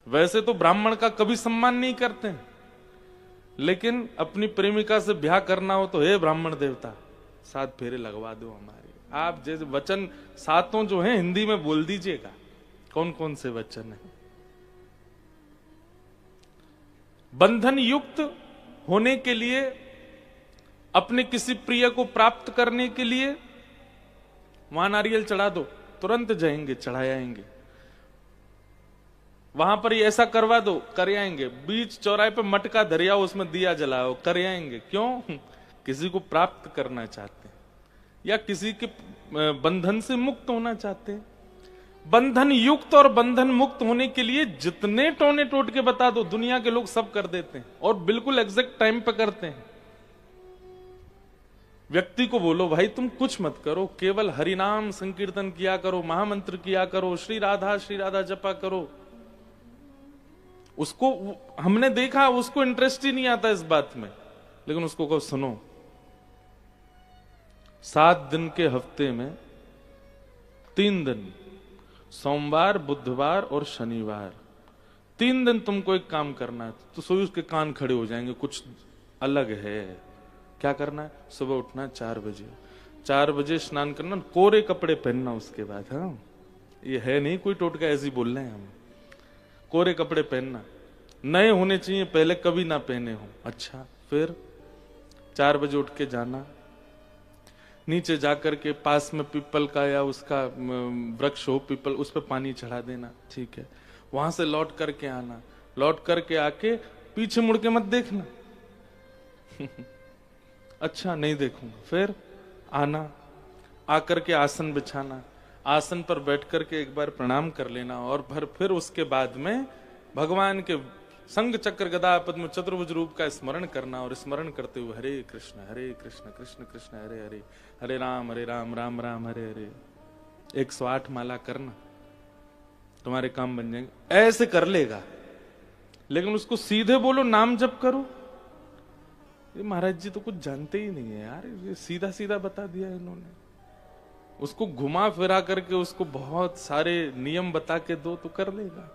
वैसे तो ब्राह्मण का कभी सम्मान नहीं करते, लेकिन अपनी प्रेमिका से ब्याह करना हो तो हे ब्राह्मण देवता 7 फेरे लगवा दो हमारे। आप जैसे वचन सातों जो हैं हिंदी में बोल दीजिएगा, कौन कौन से वचन है। बंधन युक्त होने के लिए, अपने किसी प्रिय को प्राप्त करने के लिए वहां नारियल चढ़ा दो, तुरंत जाएंगे, चढ़ाएंगे। वहां पर ये ऐसा करवा दो, कर आएंगे। बीच चौराहे पे मटका दरियाओ, उसमें दिया जलाओ, कर आएंगे। क्यों? किसी को प्राप्त करना चाहते हैं या किसी के बंधन से मुक्त होना चाहते हैं। बंधन युक्त और बंधन मुक्त होने के लिए जितने टोने टोट के बता दो, दुनिया के लोग सब कर देते हैं और बिल्कुल एग्जैक्ट टाइम पे करते हैं। व्यक्ति को बोलो भाई तुम कुछ मत करो, केवल हरिनाम संकीर्तन किया करो, महामंत्र किया करो, श्री राधा जपा करो। उसको हमने देखा, उसको इंटरेस्ट ही नहीं आता इस बात में, लेकिन उसको कहो सुनो, 7 दिन के हफ्ते में 3 दिन, सोमवार, बुधवार और शनिवार, 3 दिन तुमको एक काम करना है। तो सोई उसके कान खड़े हो जाएंगे, कुछ अलग है। क्या करना है? सुबह उठना 4 बजे, 4 बजे स्नान करना, कोरे कपड़े पहनना उसके बाद। हाँ, ये है नहीं कोई टोटका, ऐसे ही बोल रहे हैं हम। कोरे कपड़े पहनना, नए होने चाहिए, पहले कभी ना पहने हो। अच्छा, फिर 4 बजे उठ के जाना, नीचे जाकर के पास में पीपल का या उसका वृक्ष हो पीपल, उस पर पानी चढ़ा देना। ठीक है, वहां से लौट करके आना, लौट करके आके पीछे मुड़ के मत देखना। अच्छा, नहीं देखूंगा। फिर आना, आकर के आसन बिछाना, आसन पर बैठ करके एक बार प्रणाम कर लेना और फिर उसके बाद में भगवान के संग चक्र गदा पद्म चतुर्भुज रूप का स्मरण करना और स्मरण करते हुए हरे कृष्ण कृष्ण कृष्ण हरे हरे, हरे राम राम राम हरे हरे 108 माला करना, तुम्हारे काम बन जाएंगे। ऐसे कर लेगा, लेकिन उसको सीधे बोलो नाम जप करो, ये महाराज जी तो कुछ जानते ही नहीं है यार, ये सीधा सीधा बता दिया इन्होंने। उसको घुमा फिरा करके उसको बहुत सारे नियम बता के दो तो कर लेगा।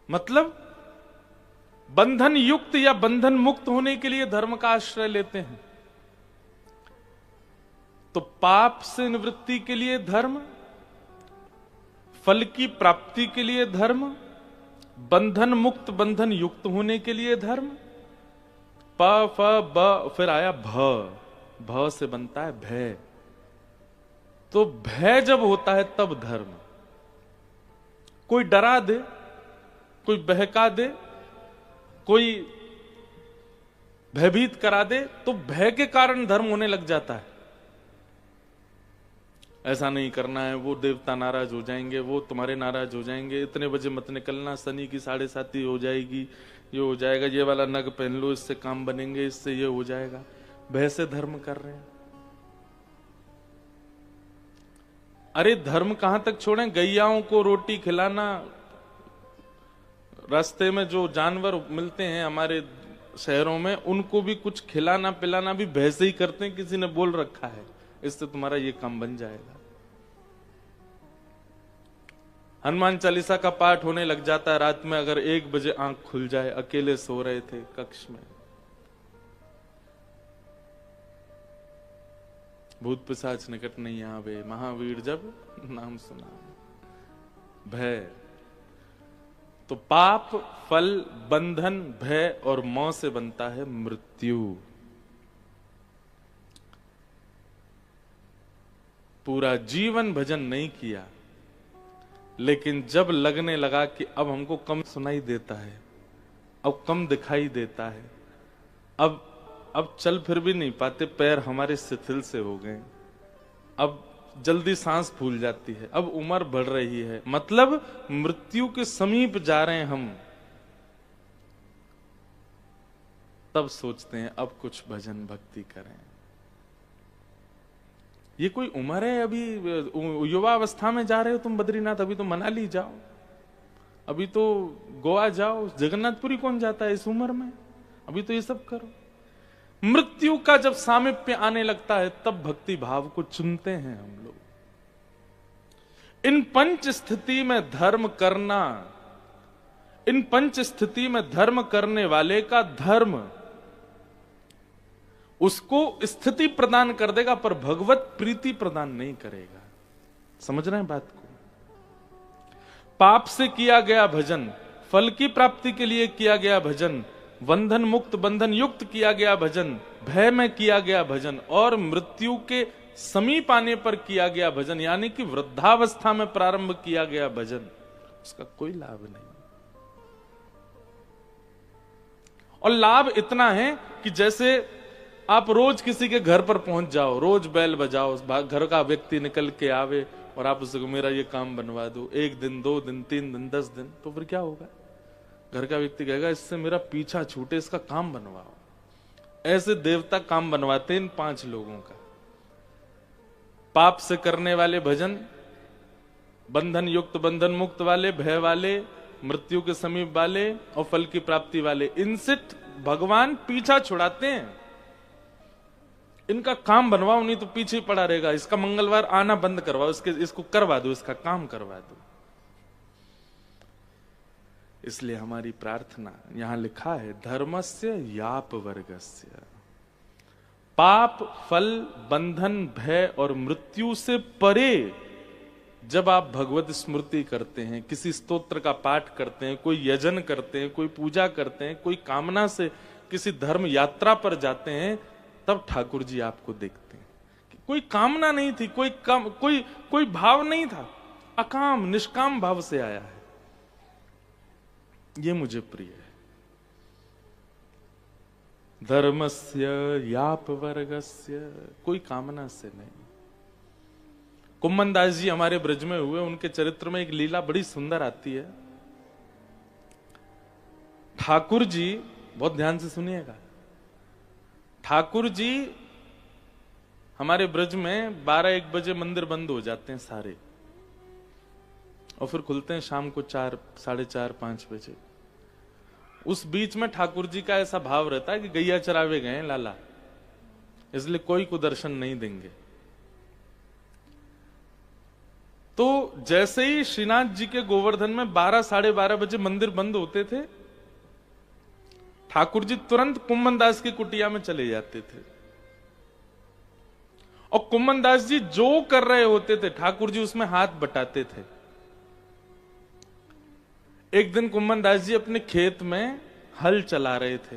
मतलब बंधन युक्त या बंधन मुक्त होने के लिए धर्म का आश्रय लेते हैं। तो पाप से निवृत्ति के लिए धर्म, फल की प्राप्ति के लिए धर्म, बंधन मुक्त बंधन युक्त होने के लिए धर्म। प फ ब फिर आया भ, भ से बनता है भय। तो भय जब होता है तब धर्म। कोई डरा दे, कोई बहका दे, कोई भयभीत करा दे, तो भय के कारण धर्म होने लग जाता है। ऐसा नहीं करना है, वो देवता नाराज हो जाएंगे, वो तुम्हारे नाराज हो जाएंगे, इतने बजे मत निकलना, शनि की 7:30 हो जाएगी, ये हो जाएगा, ये वाला नग पहन लो, इससे काम बनेंगे, इससे ये हो जाएगा। भय से धर्म कर रहे हैं। अरे धर्म कहां तक छोड़ें? गैयाओं को रोटी खिलाना, रास्ते में जो जानवर मिलते हैं हमारे शहरों में, उनको भी कुछ खिलाना पिलाना भी भय से ही करते हैं, किसी ने बोल रखा है इससे तुम्हारा ये काम बन जाएगा। हनुमान चालीसा का पाठ होने लग जाता है रात में, अगर 1 बजे आंख खुल जाए, अकेले सो रहे थे कक्ष में, भूत पिशाच निकट नहीं आवे, महावीर जब नाम सुना। भय तो पाप, फल, बंधन, भय और मौत से बनता है मृत्यु। पूरा जीवन भजन नहीं किया, लेकिन जब लगने लगा कि अब हमको कम सुनाई देता है, अब कम दिखाई देता है, अब चल फिर भी नहीं पाते, पैर हमारे शिथिल से हो गए, अब जल्दी सांस फूल जाती है, अब उम्र बढ़ रही है, मतलब मृत्यु के समीप जा रहे हैं हम, तब सोचते हैं अब कुछ भजन भक्ति करें। ये कोई उम्र है? अभी युवा अवस्था में जा रहे हो तुम बद्रीनाथ, अभी तो मनाली जाओ, अभी तो गोवा जाओ, जगन्नाथपुरी कौन जाता है इस उम्र में? अभी तो ये सब करो। मृत्यु का जब सामीप्य आने लगता है तब भक्ति भाव को चुनते हैं हम लोग। इन 5 स्थिति में धर्म करना इन पंच स्थिति में धर्म करने वाले का धर्म उसको स्थिति प्रदान कर देगा, पर भगवत प्रीति प्रदान नहीं करेगा। समझ रहे हैं बात को? पाप से किया गया भजन, फल की प्राप्ति के लिए किया गया भजन, बंधन मुक्त बंधन युक्त किया गया भजन, भय में किया गया भजन, और मृत्यु के समीप आने पर किया गया भजन, यानी कि वृद्धावस्था में प्रारंभ किया गया भजन, उसका कोई लाभ नहीं। और लाभ इतना है कि जैसे आप रोज किसी के घर पर पहुंच जाओ, रोज बैल बजाओ, घर का व्यक्ति निकल के आवे और आप उसको मेरा ये काम बनवा दो, 1 दिन 2 दिन 3 दिन 10 दिन, तो फिर क्या होगा? घर का व्यक्ति कहेगा इससे मेरा पीछा छूटे, इसका काम बनवाओ। ऐसे देवता काम बनवाते इन 5 लोगों का। पाप से करने वाले भजन, बंधन युक्त बंधन मुक्त वाले, भय वाले, मृत्यु के समीप वाले और फल की प्राप्ति वाले, इनसे भगवान पीछा छुड़ाते हैं। इनका काम बनवाओ, नहीं तो पीछे ही पड़ा रहेगा। इसका मंगलवार आना बंद करवाओ, इसको करवा दो, इसका काम करवा दो। इसलिए हमारी प्रार्थना, यहां लिखा है धर्मस्य याप वर्गस्य, पाप फल बंधन भय और मृत्यु से परे जब आप भगवत स्मृति करते हैं, किसी स्तोत्र का पाठ करते हैं, कोई यजन करते हैं, कोई पूजा करते हैं, कोई कामना से किसी धर्म यात्रा पर जाते हैं, तब ठाकुर जी आपको देखते हैं कि कोई कामना नहीं थी, कोई भाव नहीं था, अकाम निष्काम भाव से आया है। ये मुझे प्रिय है। धर्मस्य याप वर्गस्य, कोई कामना से नहीं। कुम्मन दास जी हमारे ब्रज में हुए, उनके चरित्र में एक लीला बड़ी सुंदर आती है। ठाकुर जी, बहुत ध्यान से सुनिएगा, ठाकुर जी हमारे ब्रज में 12-1 बजे मंदिर बंद हो जाते हैं सारे, और फिर खुलते हैं शाम को 4, 4:30, 5 बजे। उस बीच में ठाकुर जी का ऐसा भाव रहता है कि गैया चरावे गए लाला, इसलिए कोई को दर्शन नहीं देंगे। तो जैसे ही श्रीनाथ जी के गोवर्धन में 12, 12:30 बजे मंदिर बंद होते थे, ठाकुर जी तुरंत कुम्मन दास की कुटिया में चले जाते थे, और कुम्मन दास जी जो कर रहे होते थे ठाकुर जी उसमें हाथ बटाते थे। एक दिन कुम्मन दास जी अपने खेत में हल चला रहे थे,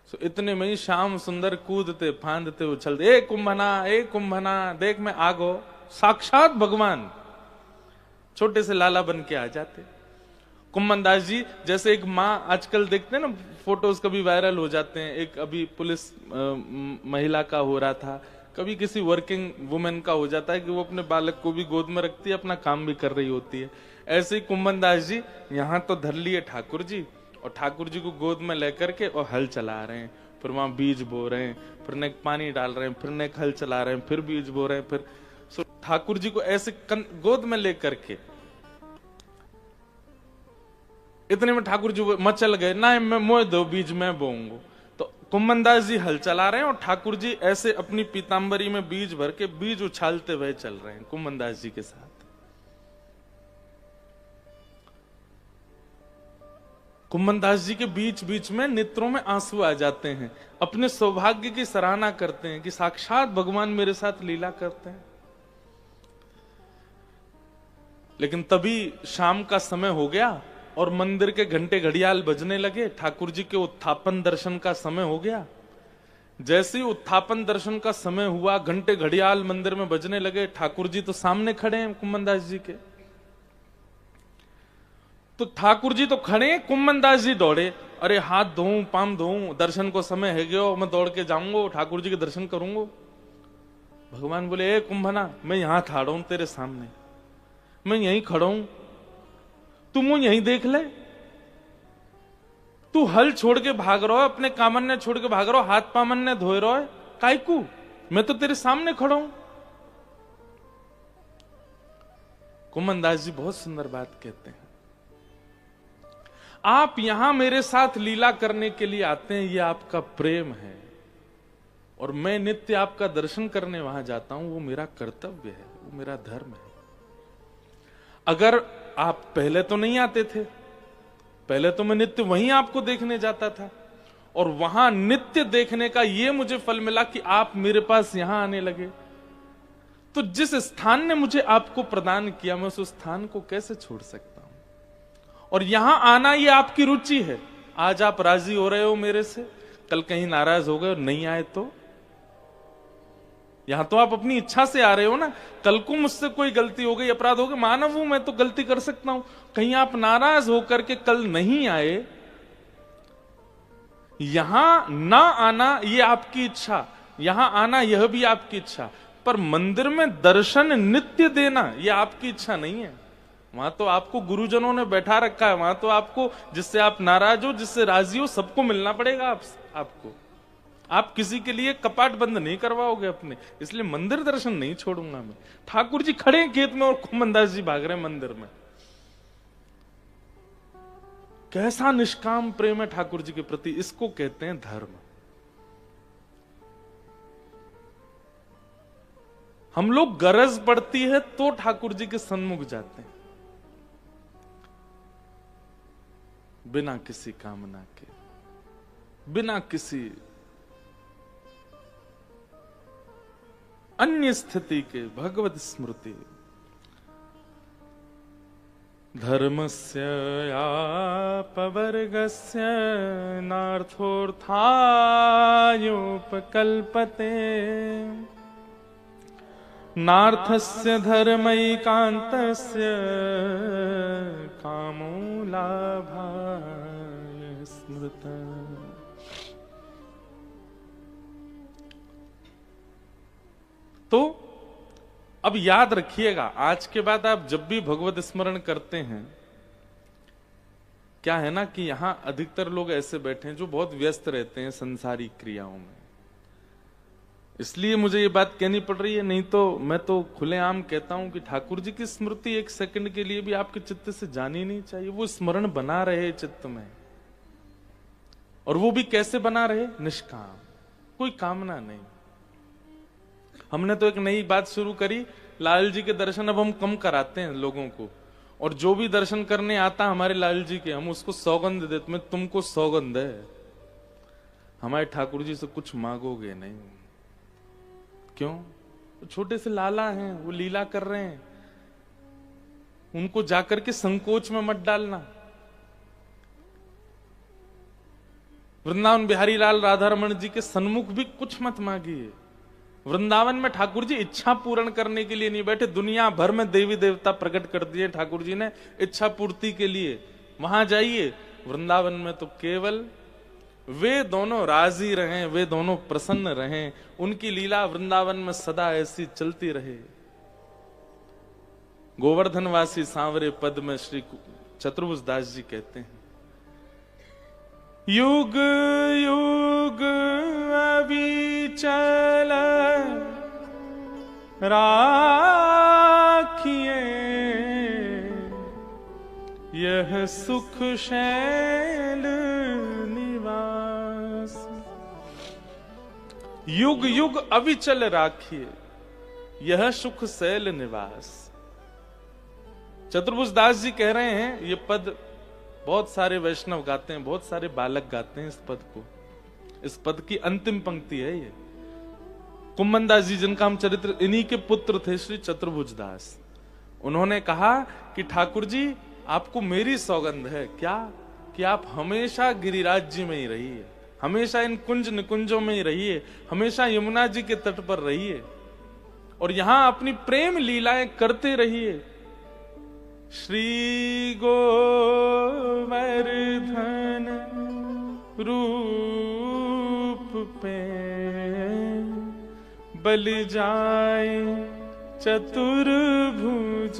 तो इतने में ही श्याम सुंदर कूदते फांदते उछलते, ए कुंभना देख मैं आगो, साक्षात भगवान छोटे से लाला बन के आ जाते। कुम्मन दास जी जैसे एक माँ, आजकल देखते हैं ना फोटोज कभी वायरल हो जाते हैं, एक अभी पुलिस महिला का हो रहा था, कभी किसी वर्किंग वुमेन का हो जाता है कि वो अपने बालक को भी गोद में रखती है, अपना काम भी कर रही होती है। ऐसे ही कुम्मन दास जी यहाँ तो धर लिए ठाकुर जी, और ठाकुर जी को गोद में लेकर के और हल चला रहे हैं, फिर वहां बीज बो रहे हैं, फिर नेक पानी डाल रहे हैं, फिर नेक हल चला रहे हैं, फिर बीज बो रहे हैं, फिर ठाकुर जी को ऐसे गोद में लेकर के, इतने में ठाकुर जी मचल गए, ना मैं मोह दो बीज मैं बोऊंगा। तो कुम्मन दास जी हल चला रहे हैं और ठाकुर जी ऐसे अपनी पीतांबरी में बीज भर के बीज उछालते हुए चल रहे हैं कुम्मन दास जी के साथ। कुम्मन दास जी के बीच बीच में नेत्रों में आंसू आ जाते हैं, अपने सौभाग्य की सराहना करते हैं कि साक्षात भगवान मेरे साथ लीला करते हैं। लेकिन तभी शाम का समय हो गया और मंदिर के घंटे घड़ियाल बजने लगे, ठाकुर जी के उत्थापन दर्शन का समय हो गया। जैसे ही उत्थापन दर्शन का समय हुआ, घंटे घड़ियाल मंदिर में बजने लगे, ठाकुर जी तो सामने खड़े हैं कुम्मन दास जी के। तो ठाकुर जी तो खड़े, कुम्मन दास जी दौड़े, अरे हाथ धोऊं पाम धोऊं, दर्शन को समय है गयो, मैं दौड़ के जाऊंगा ठाकुर जी के दर्शन करूंगा। भगवान बोले, ए कुंभना, मैं यहां खड़ा हूं तेरे सामने, मैं यहीं खड़ा हूं, तू मुझे यहीं देख ले। तू हल छोड़ के भाग रहा है, अपने कामन्ने छोड़ के भाग रहा है, हाथ पामन्ने धोए रहा है, कायकू, मैं तो तेरे सामने खड़ा हूं। कुम्मन दास जी बहुत सुंदर बात कहते हैं, आप यहां मेरे साथ लीला करने के लिए आते हैं, ये आपका प्रेम है, और मैं नित्य आपका दर्शन करने वहां जाता हूं, वो मेरा कर्तव्य है, वो मेरा धर्म है। अगर आप पहले तो नहीं आते थे, पहले तो मैं नित्य वहीं आपको देखने जाता था, और वहां नित्य देखने का ये मुझे फल मिला कि आप मेरे पास यहां आने लगे। तो जिस स्थान ने मुझे आपको प्रदान किया, मैं उस स्थान को कैसे छोड़ सकता हूं? और यहां आना ये आपकी रुचि है। आज आप राजी हो रहे हो मेरे से, कल कहीं नाराज हो गए और नहीं आए तो? यहां तो आप अपनी इच्छा से आ रहे हो ना। कल को मुझसे कोई गलती हो गई, अपराध हो गया, मानव हूं मैं, तो गलती कर सकता हूं। कहीं आप नाराज होकर के कल नहीं आए, यहां ना आना ये आपकी इच्छा, यहां आना यह भी आपकी इच्छा, पर मंदिर में दर्शन नित्य देना यह आपकी इच्छा नहीं है। वहां तो आपको गुरुजनों ने बैठा रखा है, वहां तो आपको, जिससे आप नाराज हो, जिससे राजी हो, सबको मिलना पड़ेगा आपको। आप किसी के लिए कपाट बंद नहीं करवाओगे अपने, इसलिए मंदिर दर्शन नहीं छोड़ूंगा मैं। ठाकुर जी खड़े हैं खेत में और कुमनदास जी भाग रहे हैं मंदिर में। कैसा निष्काम प्रेम है ठाकुर जी के प्रति, इसको कहते हैं धर्म। हम लोग गरज पड़ती है तो ठाकुर जी के सन्मुख जाते हैं, बिना किसी कामना के, बिना किसी अन्य स्थिति के। भगवत स्मृति धर्मस्य यापवर्गस्य नार्थोऽर्थायोपकल्पते, नार्थस्य धर्मैकान्तस्य कामो लाभाय स्मृतः। तो अब याद रखिएगा, आज के बाद आप जब भी भगवत स्मरण करते हैं, क्या है ना कि यहां अधिकतर लोग ऐसे बैठे हैं जो बहुत व्यस्त रहते हैं संसारी क्रियाओं में, इसलिए मुझे ये बात कहनी पड़ रही है। नहीं तो मैं तो खुलेआम कहता हूं कि ठाकुर जी की स्मृति एक सेकंड के लिए भी आपके चित्त से जानी नहीं चाहिए। वो स्मरण बना रहे चित्त में, और वो भी कैसे बना रहे? निष्काम, कोई कामना नहीं। हमने तो एक नई बात शुरू करी, लाल जी के दर्शन अब हम कम कराते हैं लोगों को, और जो भी दर्शन करने आता हमारे लाल जी के, हम उसको सौगंध देते। मैं तुमको सौगंध है, हमारे ठाकुर जी से कुछ मांगोगे नहीं। क्यों? तो छोटे से लाला हैं, वो लीला कर रहे हैं, उनको जाकर के संकोच में मत डालना। वृंदावन बिहारी लाल राधा रमन जी के सन्मुख भी कुछ मत मांगिए। वृंदावन में ठाकुर जी इच्छा पूर्ण करने के लिए नहीं बैठे, दुनिया भर में देवी देवता प्रकट कर दिए ठाकुर जी ने इच्छा पूर्ति के लिए। वहां जाइए, वृंदावन में तो केवल वे दोनों राजी रहें, वे दोनों प्रसन्न रहें, उनकी लीला वृंदावन में सदा ऐसी चलती रहे। गोवर्धनवासी सांवरे पद में श्री चतुर्भुज दास जी कहते हैं, युग युग अविचल राखिए, यह सुख शैल निवास। युग युग अविचल राखिए, यह सुख शैल निवास। चतुर्भुज दास जी कह रहे हैं, ये पद बहुत सारे वैष्णव गाते हैं, बहुत सारे बालक गाते हैं इस पद को। इस पद की अंतिम पंक्ति है ये। कुम्मनदास जी, जिनका हम चरित्र, इन्हीं के पुत्र थे श्री चतुर्भुज दास। उन्होंने कहा कि ठाकुर जी आपको मेरी सौगंध है, क्या कि आप हमेशा गिरिराज जी में ही रहिए, हमेशा इन कुंज निकुंजों में ही रहिए, हमेशा यमुना जी के तट पर रहिए, और यहां अपनी प्रेम लीलाएं करते रहिए। श्री गोवर्धन रूप पे बल जाए चतुर्भुज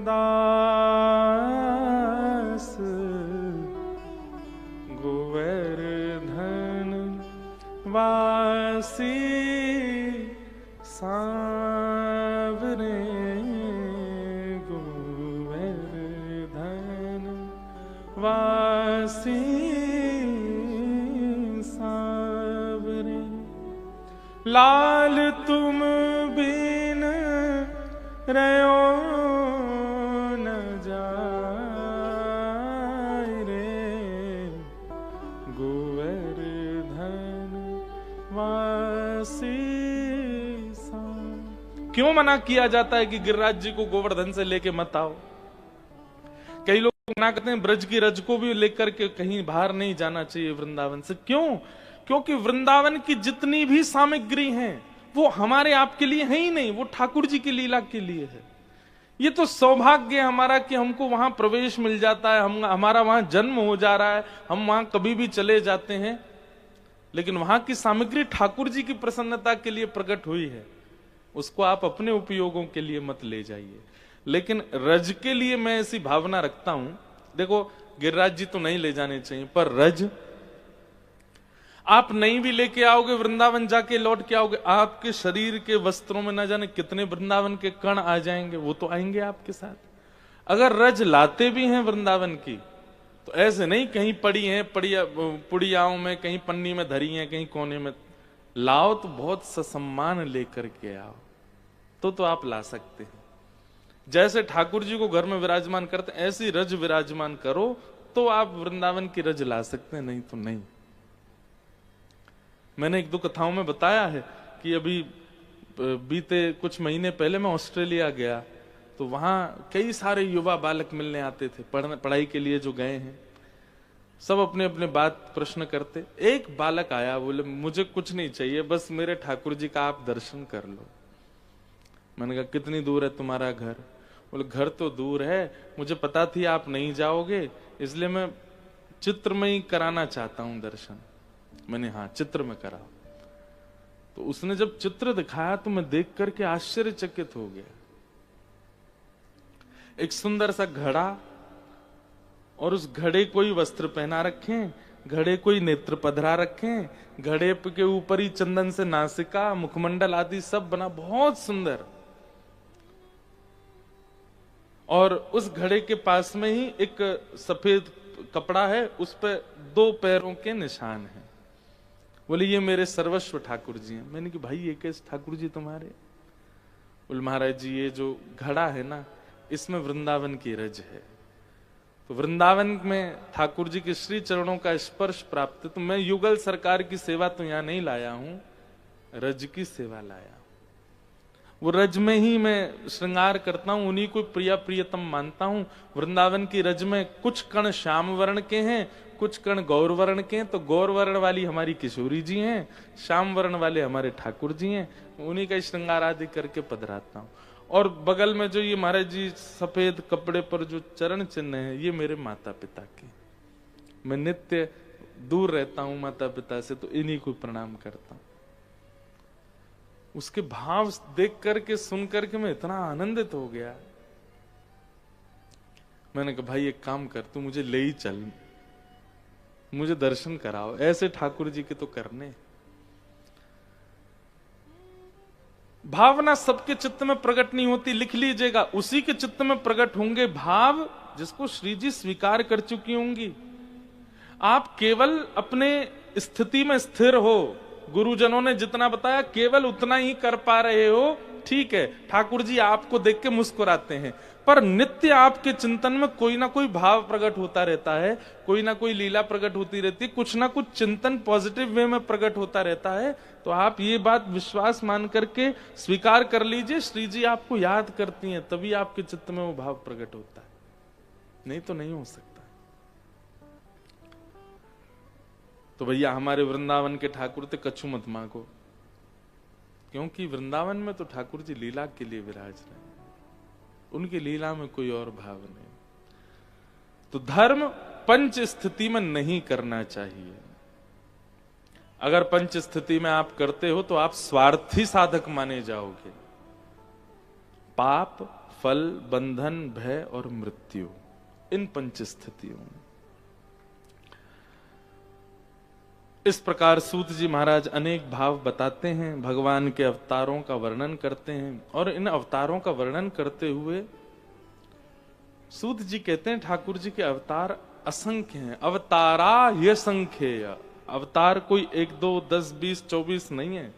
दास, गोवर्धन वासी सांवरे, वासी सांवरे। लाल तुम बिन रहो न जाए रे, सीसा। क्यों मना किया जाता है कि गिरिराज जी को गोवर्धन से लेके मत आओ? कई लोग मना करते हैं ब्रज की रज को भी लेकर के कहीं बाहर नहीं जाना चाहिए वृंदावन से। क्यों? क्योंकि वृंदावन की जितनी भी सामग्री है वो हमारे आपके लिए है ही नहीं, वो ठाकुर जी की लीला के लिए है। ये तो सौभाग्य है हमारा कि हमको वहां प्रवेश मिल जाता है, हमारा वहां जन्म हो जा रहा है, हम वहां कभी भी चले जाते हैं। लेकिन वहां की सामग्री ठाकुर जी की प्रसन्नता के लिए प्रकट हुई है, उसको आप अपने उपयोगों के लिए मत ले जाइए। लेकिन रज के लिए मैं ऐसी भावना रखता हूं, देखो गिरिराज जी तो नहीं ले जाने चाहिए, पर रज आप नहीं भी लेके आओगे, वृंदावन जाके लौट के आओगे, आपके शरीर के वस्त्रों में ना जाने कितने वृंदावन के कण आ जाएंगे, वो तो आएंगे आपके साथ। अगर रज लाते भी हैं वृंदावन की तो ऐसे नहीं कहीं पड़ी हैं पुड़ियाओं में, कहीं पन्नी में धरी हैं, कहीं कोने में। लाओ तो बहुत ससम्मान लेकर के आओ, तो आप ला सकते हैं। जैसे ठाकुर जी को घर में विराजमान करते ऐसी रज विराजमान करो तो आप वृंदावन की रज ला सकते हैं, नहीं तो नहीं। मैंने एक दो कथाओं में बताया है कि अभी बीते कुछ महीने पहले मैं ऑस्ट्रेलिया गया, तो वहां कई सारे युवा बालक मिलने आते थे, पढ़ाई के लिए जो गए हैं, सब अपने अपने बात प्रश्न करते। एक बालक आया, बोले मुझे कुछ नहीं चाहिए, बस मेरे ठाकुर जी का आप दर्शन कर लो। मैंने कहा कितनी दूर है तुम्हारा घर? बोले घर तो दूर है, मुझे पता थी आप नहीं जाओगे, इसलिए मैं चित्र में ही कराना चाहता हूं दर्शन। मैंने हाँ चित्र में करा। तो उसने जब चित्र दिखाया तो मैं देख करके आश्चर्यचकित हो गया। एक सुंदर सा घड़ा, और उस घड़े को ही वस्त्र पहना रखे, घड़े को ही नेत्र पधरा रखे, घड़े के ऊपर ही चंदन से नासिका मुखमंडल आदि सब बना, बहुत सुंदर। और उस घड़े के पास में ही एक सफेद कपड़ा है, उस पर 2 पैरों के निशान हैं। बोले ये मेरे सर्वस्व ठाकुर जी हैं। मैंने कहा भाई ये कैसे ठाकुर जी तुम्हारे? बोले महाराज जी ये जो घड़ा है ना, इसमें वृंदावन की रज है, तो वृंदावन में ठाकुर जी के श्री चरणों का स्पर्श प्राप्त है। तो मैं युगल सरकार की सेवा तो यहां नहीं लाया हूं, रज की सेवा लाया। वो रज में ही मैं श्रृंगार करता हूं, उन्हीं को प्रिया प्रियतम मानता हूं। वृंदावन की रज में कुछ कण श्याम वर्ण के हैं, कुछ कण गौर वर्ण के हैं। तो गौर वर्ण वाली हमारी किशोरी जी हैं, श्याम वर्ण वाले हमारे ठाकुर जी हैं, उन्हीं का श्रृंगार आदि करके पधराता हूं। और बगल में जो ये महाराज जी सफेद कपड़े पर जो चरण चिन्ह है, ये मेरे माता पिता के। मैं नित्य दूर रहता हूं माता पिता से, तो इन्हीं को प्रणाम करता हूं। उसके भाव देख करके सुन करके मैं इतना आनंदित हो गया। मैंने कहा भाई एक काम कर, तू मुझे ले ही चल, मुझे दर्शन कराओ, ऐसे ठाकुर जी के तो करने। भावना सबके चित्त में प्रकट नहीं होती, लिख लीजिएगा, उसी के चित्त में प्रकट होंगे भाव जिसको श्री जी स्वीकार कर चुकी होंगी। आप केवल अपने स्थिति में स्थिर हो, गुरुजनों ने जितना बताया केवल उतना ही कर पा रहे हो, ठीक है, ठाकुर जी आपको देख के मुस्कुराते हैं, पर नित्य आपके चिंतन में कोई ना कोई भाव प्रकट होता रहता है, कोई ना कोई लीला प्रकट होती रहती है, कुछ ना कुछ चिंतन पॉजिटिव वे में प्रकट होता रहता है। तो आप ये बात विश्वास मान करके स्वीकार कर लीजिए, श्री जी आपको याद करती हैं, तभी आपके चित्त में वो भाव प्रकट होता है, नहीं तो नहीं हो सकता। तो भैया हमारे वृंदावन के ठाकुर थे, कछु मत मांगो, क्योंकि वृंदावन में तो ठाकुर जी लीला के लिए विराज रहे, उनकी लीला में कोई और भाव नहीं। तो धर्म पंच स्थिति में नहीं करना चाहिए। अगर पंच स्थिति में आप करते हो तो आप स्वार्थी साधक माने जाओगे। पाप, फल, बंधन, भय और मृत्यु, इन पंच स्थितियों में। इस प्रकार सूत जी महाराज अनेक भाव बताते हैं, भगवान के अवतारों का वर्णन करते हैं, और इन अवतारों का वर्णन करते हुए सूत जी कहते हैं ठाकुर जी के अवतार असंख्य हैं, अवतारा ये संख्य, अवतार कोई 1 2 10 20 24 नहीं है।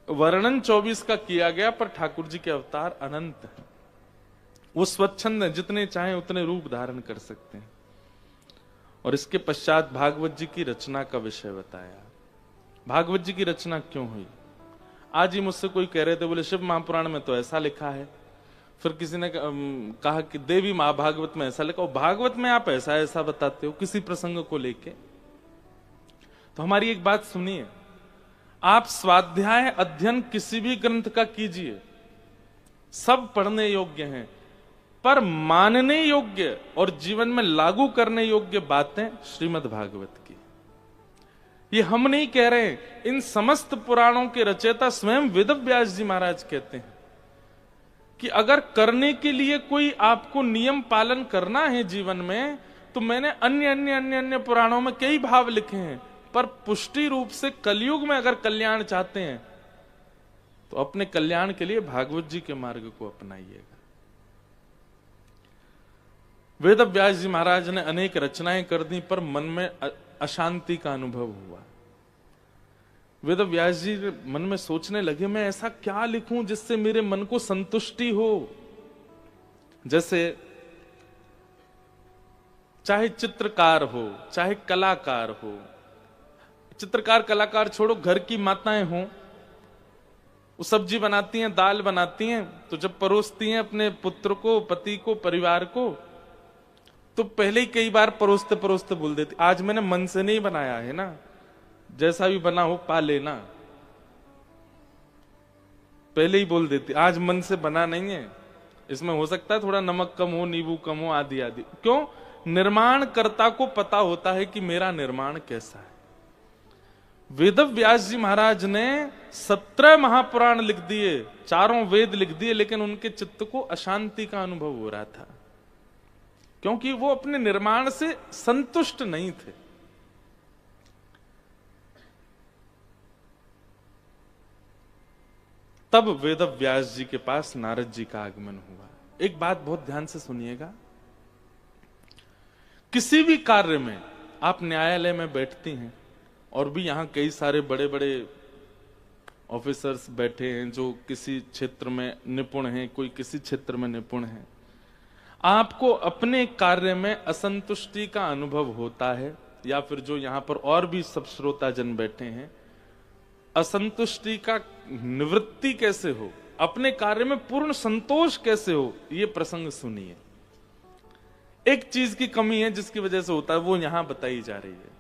वर्णन 24 का किया गया, पर ठाकुर जी के अवतार अनंत हैं, वो स्वच्छंद हैं, जितने चाहे उतने रूप धारण कर सकते हैं। और इसके पश्चात भागवत जी की रचना का विषय बताया। भागवत जी की रचना क्यों हुई? आज ही मुझसे कोई कह रहे थे, बोले शिव महापुराण में तो ऐसा लिखा है, फिर किसी ने कहा कि देवी महाभागवत में ऐसा लिखा। भागवत में आप ऐसा ऐसा बताते हो किसी प्रसंग को लेके। तो हमारी एक बात सुनिए, आप स्वाध्याय अध्ययन किसी भी ग्रंथ का कीजिए, सब पढ़ने योग्य हैं, पर मानने योग्य और जीवन में लागू करने योग्य बातें श्रीमद् भागवत की। ये हम नहीं कह रहे हैं, इन समस्त पुराणों के रचयिता स्वयं वेद व्यास जी महाराज कहते हैं कि अगर करने के लिए कोई आपको नियम पालन करना है जीवन में, तो मैंने अन्य अन्य अन्य अन्य पुराणों में कई भाव लिखे हैं, पर पुष्टि रूप से कलयुग में अगर कल्याण चाहते हैं तो अपने कल्याण के लिए भागवत जी के मार्ग को अपनाइएगा। वेद व्यास जी महाराज ने अनेक रचनाएं कर दी, पर मन में अशांति का अनुभव हुआ। वेद व्यास जी मन में सोचने लगे, मैं ऐसा क्या लिखूं जिससे मेरे मन को संतुष्टि हो। जैसे चाहे चित्रकार हो, चाहे कलाकार हो, चित्रकार कलाकार छोड़ो, घर की माताएं हों, वो सब्जी बनाती हैं, दाल बनाती हैं, तो जब परोसती हैं अपने पुत्र को, पति को, परिवार को, तो पहले ही कई बार परोसते परोसते बोल देती, आज मैंने मन से नहीं बनाया है ना, जैसा भी बना हो पा लेना। पहले ही बोल देती, आज मन से बना नहीं है, इसमें हो सकता है थोड़ा नमक कम हो, नींबू कम हो, आदि आदि। क्यों? निर्माणकर्ता को पता होता है कि मेरा निर्माण कैसा है। वेद व्यास जी महाराज ने 17 महापुराण लिख दिए, 4 वेद लिख दिए, लेकिन उनके चित्त को अशांति का अनुभव हो रहा था, क्योंकि वो अपने निर्माण से संतुष्ट नहीं थे। तब वेद व्यास जी के पास नारद जी का आगमन हुआ। एक बात बहुत ध्यान से सुनिएगा, किसी भी कार्य में आप न्यायालय में बैठती हैं, और भी यहां कई सारे बड़े बड़े ऑफिसर्स बैठे हैं जो किसी क्षेत्र में निपुण हैं, कोई किसी क्षेत्र में निपुण है। आपको अपने कार्य में असंतुष्टि का अनुभव होता है, या फिर जो यहां पर और भी सब श्रोताजन बैठे हैं, असंतुष्टि का निवृत्ति कैसे हो, अपने कार्य में पूर्ण संतोष कैसे हो, ये प्रसंग सुनिए। एक चीज की कमी है जिसकी वजह से होता है, वो यहां बताई जा रही है।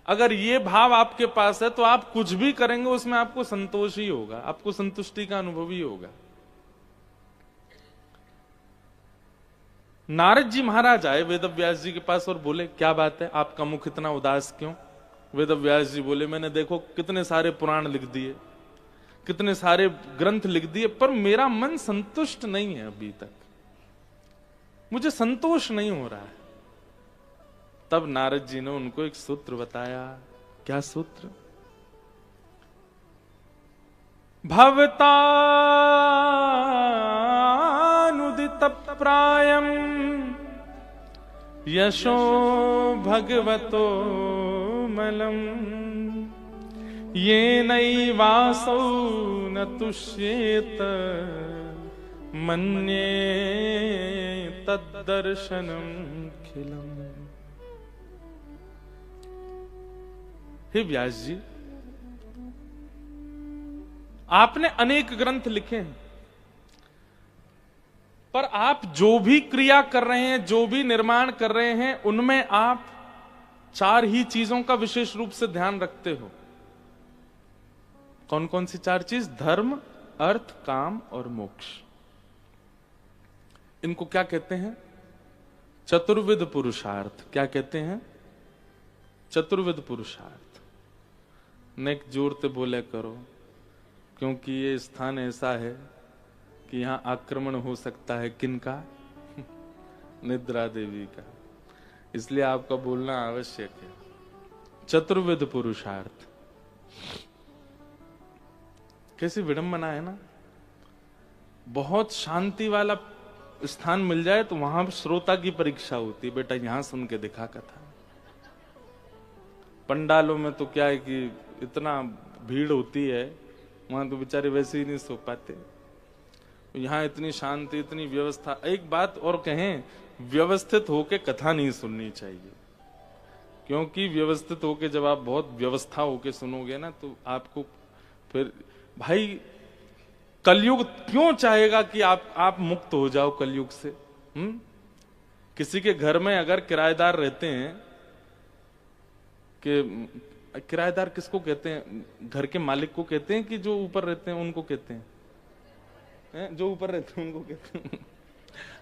अगर ये भाव आपके पास है तो आप कुछ भी करेंगे उसमें आपको संतोष ही होगा, आपको संतुष्टि का अनुभव ही होगा। नारद जी महाराज आए वेद व्यास जी के पास और बोले, क्या बात है, आपका मुख इतना उदास क्यों? वेद व्यास जी बोले, मैंने देखो कितने सारे पुराण लिख दिए, कितने सारे ग्रंथ लिख दिए, पर मेरा मन संतुष्ट नहीं है, अभी तक मुझे संतोष नहीं हो रहा है। तब नारद जी ने उनको एक सूत्र बताया। क्या सूत्र? भवतानुदित प्रायम यशो भगवतो मलम ये नैवासौ न तुष्येत मन्ये तद्दर्शनम खिलम। हे व्यास जी, आपने अनेक ग्रंथ लिखे हैं, पर आप जो भी क्रिया कर रहे हैं, जो भी निर्माण कर रहे हैं, उनमें आप 4 ही चीजों का विशेष रूप से ध्यान रखते हो। कौन कौन सी 4 चीज? धर्म, अर्थ, काम और मोक्ष। इनको क्या कहते हैं? चतुर्विध पुरुषार्थ। क्या कहते हैं? चतुर्विध पुरुषार्थ। नेक जोर से बोले करो, क्योंकि ये स्थान ऐसा है कि यहां आक्रमण हो सकता है। किनका? निद्रा देवी का। इसलिए आपका बोलना आवश्यक है। चतुर्विध पुरुषार्थ। कैसी विडंबना है ना। बहुत शांति वाला स्थान मिल जाए तो वहां श्रोता की परीक्षा होती है, बेटा यहां सुन के दिखा कथा। पंडालों में तो क्या है कि इतना भीड़ होती है, वहां तो बेचारे वैसे ही नहीं सो पाते। यहां इतनी शांति, इतनी व्यवस्था। एक बात और कहें, व्यवस्थित होके कथा नहीं सुननी चाहिए, क्योंकि व्यवस्थित होके जब आप बहुत व्यवस्था होके सुनोगे ना तो आपको फिर भाई कलयुग क्यों चाहेगा कि आप मुक्त हो जाओ कलयुग से? किसी के घर में अगर किराएदार रहते हैं, कि किराएदार किसको कहते हैं? घर के मालिक को कहते हैं कि जो ऊपर रहते हैं उनको कहते हैं? जो ऊपर रहते हैं उनको कहते हैं।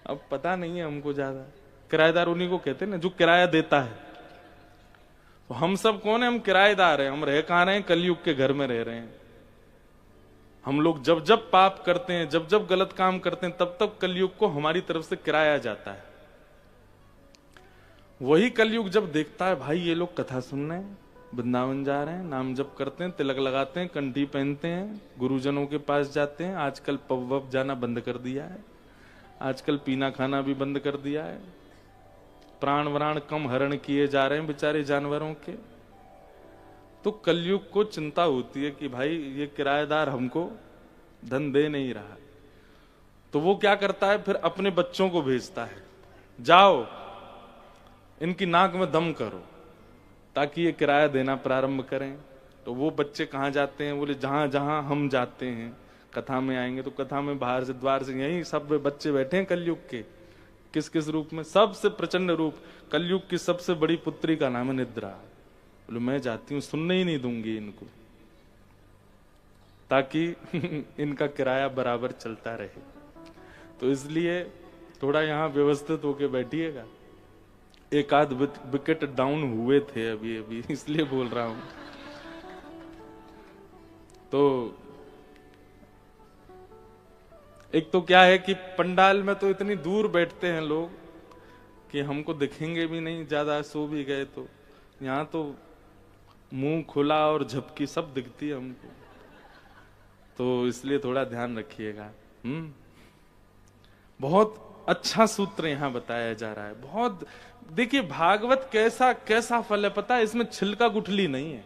अब पता नहीं है हमको ज्यादा। किराएदार उन्हीं को कहते हैं ना, जो किराया देता है। तो हम सब कौन है? हम किराएदार हैं। हम रह कहां रहे हैं? कलयुग के घर में रह रहे हैं। हम लोग जब जब पाप करते हैं, जब जब गलत काम करते हैं, तब तब कलयुग को हमारी तरफ से किराया जाता है। वही कलयुग जब देखता है भाई ये लोग कथा सुन रहे हैं, वृंदावन जा रहे हैं, नाम जप करते हैं, तिलक लगाते हैं, कंठी पहनते हैं, गुरुजनों के पास जाते हैं, आजकल पब वब जाना बंद कर दिया है, आजकल पीना खाना भी बंद कर दिया है, प्राण वराण कम हरण किए जा रहे हैं बेचारे जानवरों के। तो कलयुग को चिंता होती है कि भाई ये किराएदार हमको धन दे नहीं रहा। तो वो क्या करता है? फिर अपने बच्चों को भेजता है, जाओ इनकी नाक में दम करो ताकि ये किराया देना प्रारंभ करें। तो वो बच्चे कहाँ जाते हैं? बोले जहां जहां हम जाते हैं, कथा में आएंगे तो कथा में बाहर से द्वार से यही सब बच्चे बैठे हैं कलयुग के। किस किस रूप में? सबसे प्रचंड रूप। कलयुग की सबसे बड़ी पुत्री का नाम है निद्रा। बोले मैं जाती हूं, सुनने ही नहीं दूंगी इनको, ताकि इनका किराया बराबर चलता रहे। तो इसलिए थोड़ा यहां व्यवस्थित होके बैठिएगा। एक आध विकेट डाउन हुए थे अभी अभी, इसलिए बोल रहा हूं। तो एक तो क्या है कि पंडाल में तो इतनी दूर बैठते हैं लोग कि हमको दिखेंगे भी नहीं, ज्यादा सो भी गए तो। यहां तो मुंह खुला और झपकी सब दिखती है हमको, तो इसलिए थोड़ा ध्यान रखिएगा। बहुत अच्छा सूत्र यहां बताया जा रहा है। बहुत देखिए भागवत कैसा कैसा फल है पता है? इसमें छिलका गुठली नहीं है,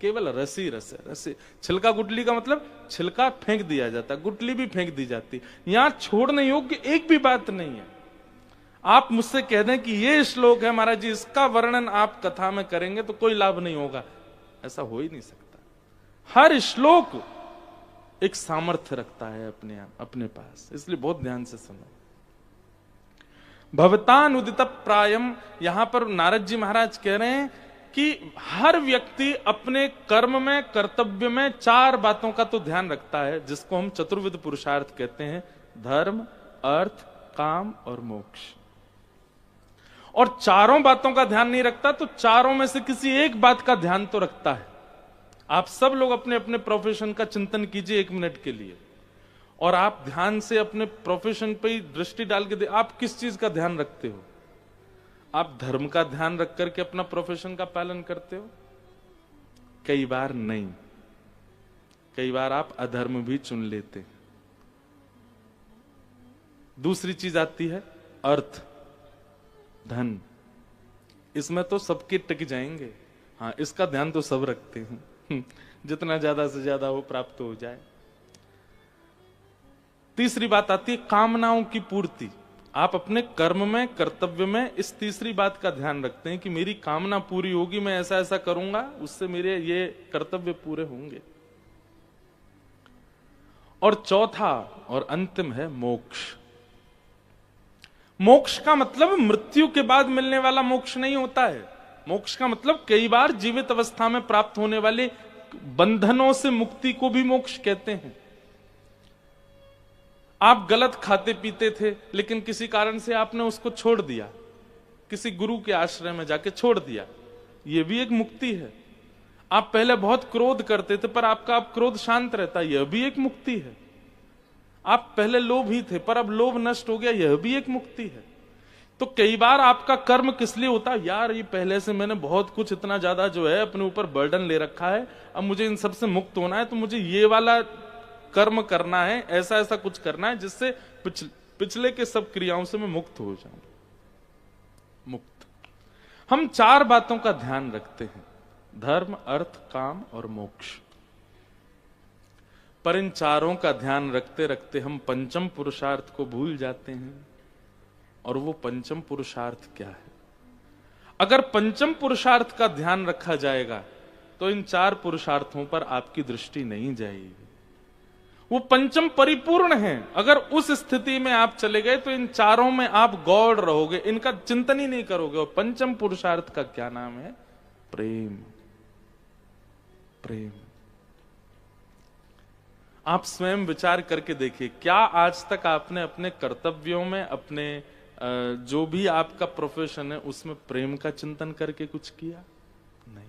केवल रसी रस है। रसी छिलका गुठली का मतलब छिलका फेंक दिया जाता, गुठली भी फेंक दी जाती। यहां छोड़ने योग्य एक भी बात नहीं है। आप मुझसे कह दें कि ये श्लोक है महाराज जी, इसका वर्णन आप कथा में करेंगे तो कोई लाभ नहीं होगा, ऐसा हो ही नहीं सकता। हर श्लोक एक सामर्थ्य रखता है अपने पास, इसलिए बहुत ध्यान से सुनो। भवतानुदित प्रायम, यहां पर नारद जी महाराज कह रहे हैं कि हर व्यक्ति अपने कर्म में, कर्तव्य में 4 बातों का तो ध्यान रखता है, जिसको हम चतुर्विध पुरुषार्थ कहते हैं। धर्म, अर्थ, काम और मोक्ष। और चारों बातों का ध्यान नहीं रखता तो चारों में से किसी एक बात का ध्यान तो रखता है। आप सब लोग अपने अपने प्रोफेशन का चिंतन कीजिए 1 मिनट के लिए, और आप ध्यान से अपने प्रोफेशन पे ही दृष्टि डाल के आप किस चीज का ध्यान रखते हो? आप धर्म का ध्यान रख करके अपना प्रोफेशन का पालन करते हो? कई बार नहीं, कई बार आप अधर्म भी चुन लेते हैं। दूसरी चीज आती है अर्थ, धन। इसमें तो सबके टिक जाएंगे, हाँ इसका ध्यान तो सब रखते हैं, जितना ज्यादा से ज्यादा वो प्राप्त हो जाए। तीसरी बात आती है कामनाओं की पूर्ति। आप अपने कर्म में, कर्तव्य में इस तीसरी बात का ध्यान रखते हैं कि मेरी कामना पूरी होगी, मैं ऐसा ऐसा करूंगा, उससे मेरे ये कर्तव्य पूरे होंगे। और चौथा और अंतिम है मोक्ष। मोक्ष का मतलब मृत्यु के बाद मिलने वाला मोक्ष नहीं होता है। मोक्ष का मतलब कई बार जीवित अवस्था में प्राप्त होने वाले बंधनों से मुक्ति को भी मोक्ष कहते हैं। आप गलत खाते पीते थे, लेकिन किसी कारण से आपने उसको छोड़ दिया, किसी गुरु के आश्रय में जाके छोड़ दिया, यह भी एक मुक्ति है। आप पहले बहुत क्रोध करते थे पर आपका अब क्रोध शांत रहता, यह भी एक मुक्ति है। आप पहले लोभी थे पर अब लोभ नष्ट हो गया, यह भी एक मुक्ति है। तो कई बार आपका कर्म किस लिए होता है? यार ये पहले से मैंने बहुत कुछ इतना ज्यादा जो है अपने ऊपर बर्डन ले रखा है, अब मुझे इन सब से मुक्त होना है, तो मुझे ये वाला कर्म करना है, ऐसा ऐसा कुछ करना है जिससे पिछले के सब क्रियाओं से मैं मुक्त हो जाऊं। मुक्त। हम 4 बातों का ध्यान रखते हैं, धर्म, अर्थ, काम और मोक्ष। पर इन चारों का ध्यान रखते रखते हम पंचम पुरुषार्थ को भूल जाते हैं। और वो पंचम पुरुषार्थ क्या है? अगर पंचम पुरुषार्थ का ध्यान रखा जाएगा तो इन 4 पुरुषार्थों पर आपकी दृष्टि नहीं जाएगी। वो पंचम परिपूर्ण है। अगर उस स्थिति में आप चले गए तो इन 4 में आप गौड़ रहोगे, इनका चिंतन ही नहीं करोगे। और पंचम पुरुषार्थ का क्या नाम है? प्रेम। प्रेम। आप स्वयं विचार करके देखिए, क्या आज तक आपने अपने कर्तव्यों में, अपने जो भी आपका प्रोफेशन है उसमें प्रेम का चिंतन करके कुछ किया? नहीं।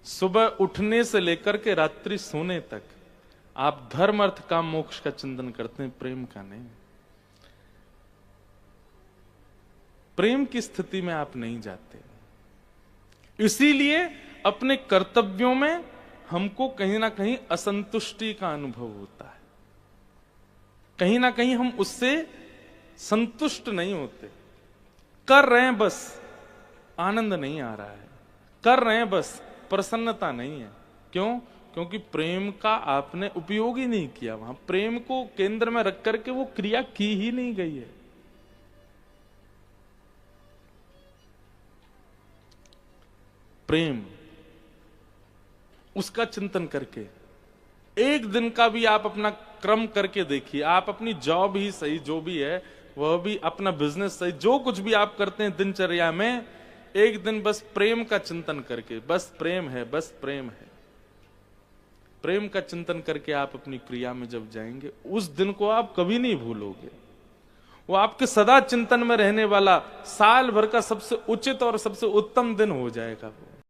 सुबह उठने से लेकर के रात्रि सोने तक आप धर्म अर्थ काम मोक्ष का चिंतन करते हैं, प्रेम का नहीं। प्रेम की स्थिति में आप नहीं जाते। इसीलिए अपने कर्तव्यों में हमको कहीं ना कहीं असंतुष्टि का अनुभव होता है, कहीं ना कहीं हम उससे संतुष्ट नहीं होते। कर रहे हैं बस, आनंद नहीं आ रहा है, कर रहे हैं बस, प्रसन्नता नहीं है। क्यों? क्योंकि प्रेम का आपने उपयोग ही नहीं किया। वहां प्रेम को केंद्र में रख करके वो क्रिया की ही नहीं गई है। प्रेम, उसका चिंतन करके एक दिन का भी आप अपना क्रम करके देखिए। आप अपनी जॉब ही सही, जो भी है वह भी, अपना बिजनेस सही, जो कुछ भी आप करते हैं दिनचर्या में, एक दिन बस प्रेम का चिंतन करके, बस प्रेम है, बस प्रेम है, प्रेम का चिंतन करके आप अपनी क्रिया में जब जाएंगे, उस दिन को आप कभी नहीं भूलोगे। वो आपके सदा चिंतन में रहने वाला साल भर का सबसे उचित और सबसे उत्तम दिन हो जाएगा वो।